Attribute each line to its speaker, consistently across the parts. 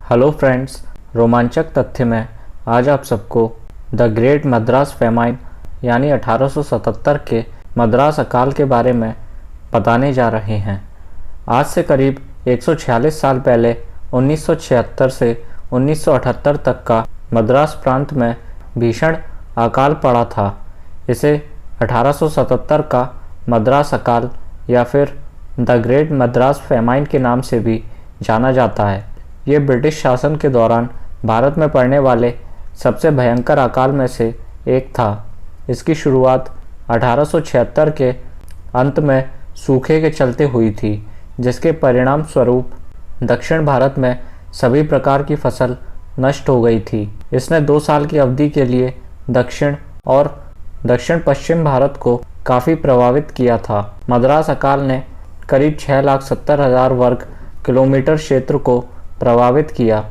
Speaker 1: Hello friends, रोमांचक तथ्य में आज आप सबको द ग्रेट मद्रास फेमाइन यानी 1877 के मद्रास अकाल के बारे में बताने जा रहे हैं। आज से करीब 146 साल पहले 1976 से 1978 तक का मद्रास प्रांत में भीषण अकाल पड़ा था। इसे 1877 का मद्रास अकाल या फिर द ग्रेट मद्रास फेमाइन के नाम से भी जाना जाता है। ये ब्रिटिश शासन के दौरान भारत में पड़ने वाले सबसे भयंकर अकाल में से एक था। इसकी शुरुआत 1876 के अंत में सूखे के चलते हुई थी, जिसके परिणाम स्वरूप दक्षिण भारत में सभी प्रकार की फसल नष्ट हो गई थी। इसने 2 साल की अवधि के लिए दक्षिण और दक्षिण पश्चिम भारत को काफ़ी प्रभावित किया था। मद्रास अकाल ने करीब 6,70,000 वर्ग किलोमीटर क्षेत्र को प्रभावित किया।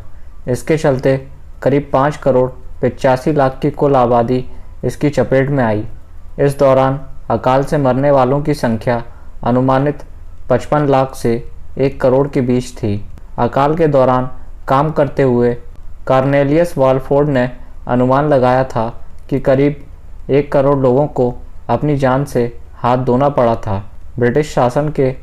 Speaker 1: इसके चलते करीब 5 करोड़ 85 लाख की कुल आबादी इसकी चपेट में आई। इस दौरान अकाल से मरने वालों की संख्या अनुमानित 55 लाख से 1 करोड़ के बीच थी। अकाल के दौरान काम करते हुए कॉर्नेलियस वालफोर्ड ने अनुमान लगाया था कि करीब 1 करोड़ लोगों को अपनी जान से हाथ धोना पड़ा था। ब्रिटिश शासन के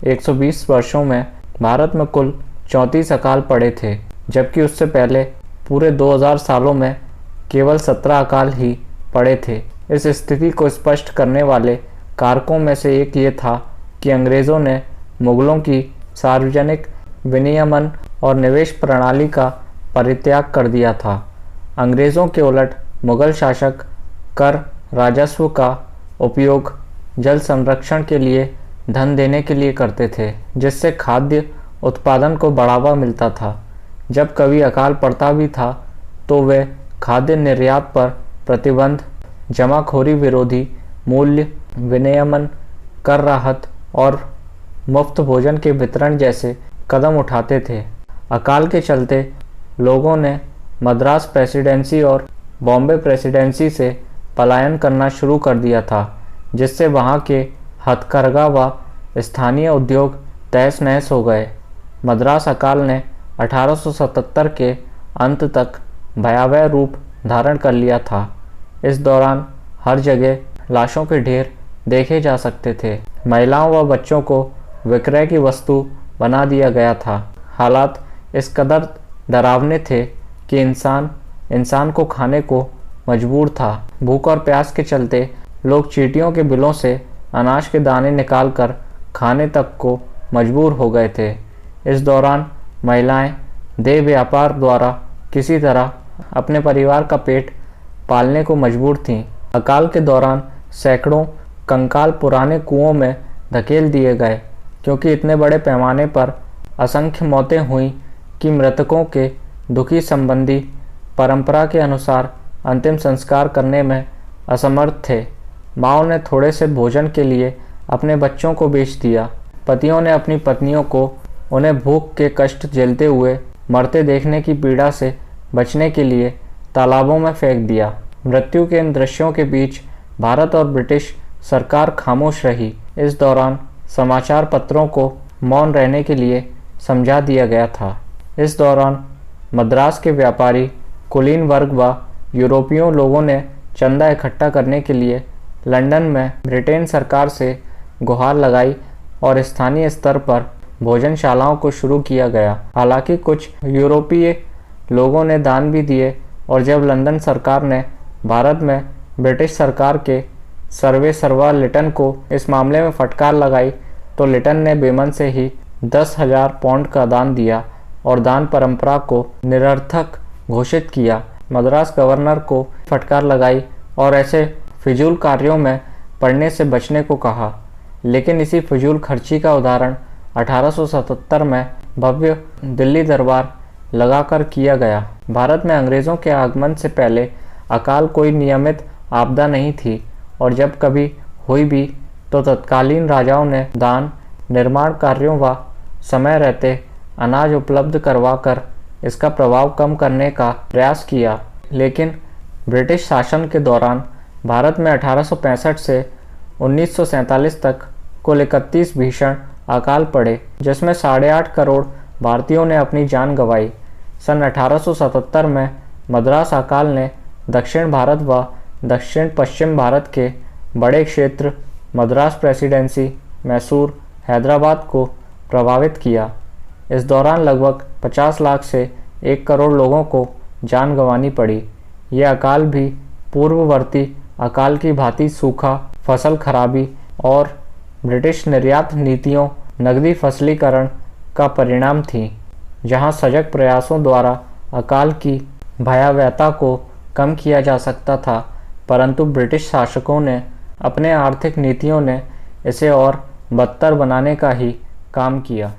Speaker 1: 120 वर्षों में भारत में कुल 34 अकाल पड़े थे, जबकि उससे पहले पूरे 2000 सालों में केवल 17 अकाल ही पड़े थे। इस स्थिति को स्पष्ट करने वाले कारकों में से एक ये था कि अंग्रेज़ों ने मुगलों की सार्वजनिक विनियमन और निवेश प्रणाली का परित्याग कर दिया था। अंग्रेज़ों के उलट मुगल शासक कर राजस्व का उपयोग जल संरक्षण के लिए धन देने के लिए करते थे, जिससे खाद्य उत्पादन को बढ़ावा मिलता था। जब कभी अकाल पड़ता भी था तो वे खाद्य निर्यात पर प्रतिबंध, जमाखोरी विरोधी मूल्य विनियमन, कर राहत और मुफ्त भोजन के वितरण जैसे कदम उठाते थे। अकाल के चलते लोगों ने मद्रास प्रेसिडेंसी और बॉम्बे प्रेसिडेंसी से पलायन करना शुरू कर दिया था, जिससे वहाँ के हथकरघा व स्थानीय उद्योग तहस नहस हो गए। मद्रास अकाल ने 1877 के अंत तक भयावह रूप धारण कर लिया था। इस दौरान हर जगह लाशों के ढेर देखे जा सकते थे। महिलाओं व बच्चों को विक्रय की वस्तु बना दिया गया था। हालात इस कदर डरावने थे कि इंसान को खाने को मजबूर था। भूख और प्यास के चलते लोग चींटियों के बिलों से अनाज के दाने निकालकर खाने तक को मजबूर हो गए थे। इस दौरान महिलाएं देह व्यापार द्वारा किसी तरह अपने परिवार का पेट पालने को मजबूर थीं। अकाल के दौरान सैकड़ों कंकाल पुराने कुओं में धकेल दिए गए, क्योंकि इतने बड़े पैमाने पर असंख्य मौतें हुईं कि मृतकों के दुखी संबंधी परंपरा के अनुसार अंतिम संस्कार करने में असमर्थ थे। माँओं ने थोड़े से भोजन के लिए अपने बच्चों को बेच दिया। पतियों ने अपनी पत्नियों को उन्हें भूख के कष्ट झेलते हुए मरते देखने की पीड़ा से बचने के लिए तालाबों में फेंक दिया। मृत्यु के इन दृश्यों के बीच भारत और ब्रिटिश सरकार खामोश रही। इस दौरान समाचार पत्रों को मौन रहने के लिए समझा दिया गया था। इस दौरान मद्रास के व्यापारी, कुलीन वर्ग व यूरोपीय लोगों ने चंदा इकट्ठा करने के लिए लंदन में ब्रिटेन सरकार से गुहार लगाई और स्थानीय स्तर पर भोजनशालाओं को शुरू किया गया। हालांकि कुछ यूरोपीय लोगों ने दान भी दिए, और जब लंदन सरकार ने भारत में ब्रिटिश सरकार के सर्वे सर्वा लिटन को इस मामले में फटकार लगाई, तो लिटन ने बेमन से ही 10,000 पाउंड का दान दिया और दान परंपरा को निरर्थक घोषित किया। मद्रास गवर्नर को फटकार लगाई और ऐसे फिजूल कार्यों में पड़ने से बचने को कहा। लेकिन इसी फिजूल खर्ची का उदाहरण 1877 में भव्य दिल्ली दरबार लगाकर किया गया। भारत में अंग्रेज़ों के आगमन से पहले अकाल कोई नियमित आपदा नहीं थी, और जब कभी हुई भी तो तत्कालीन राजाओं ने दान, निर्माण कार्यों व समय रहते अनाज उपलब्ध करवाकर इसका प्रभाव कम करने का प्रयास किया। लेकिन ब्रिटिश शासन के दौरान भारत में 1865 से 1947 तक कुल 31 भीषण अकाल पड़े, जिसमें 8.5 करोड़ भारतीयों ने अपनी जान गंवाई। सन 1877 में मद्रास अकाल ने दक्षिण भारत व दक्षिण पश्चिम भारत के बड़े क्षेत्र मद्रास प्रेसिडेंसी, मैसूर, हैदराबाद को प्रभावित किया। इस दौरान लगभग 50 लाख से 1 करोड़ लोगों को जान गंवानी पड़ी। यह अकाल भी पूर्ववर्ती अकाल की भांति सूखा, फसल खराबी और ब्रिटिश निर्यात नीतियों, नकदी फसलीकरण का परिणाम थी। जहां सजग प्रयासों द्वारा अकाल की भयावहता को कम किया जा सकता था, परंतु ब्रिटिश शासकों ने अपने आर्थिक नीतियों ने इसे और बदतर बनाने का ही काम किया।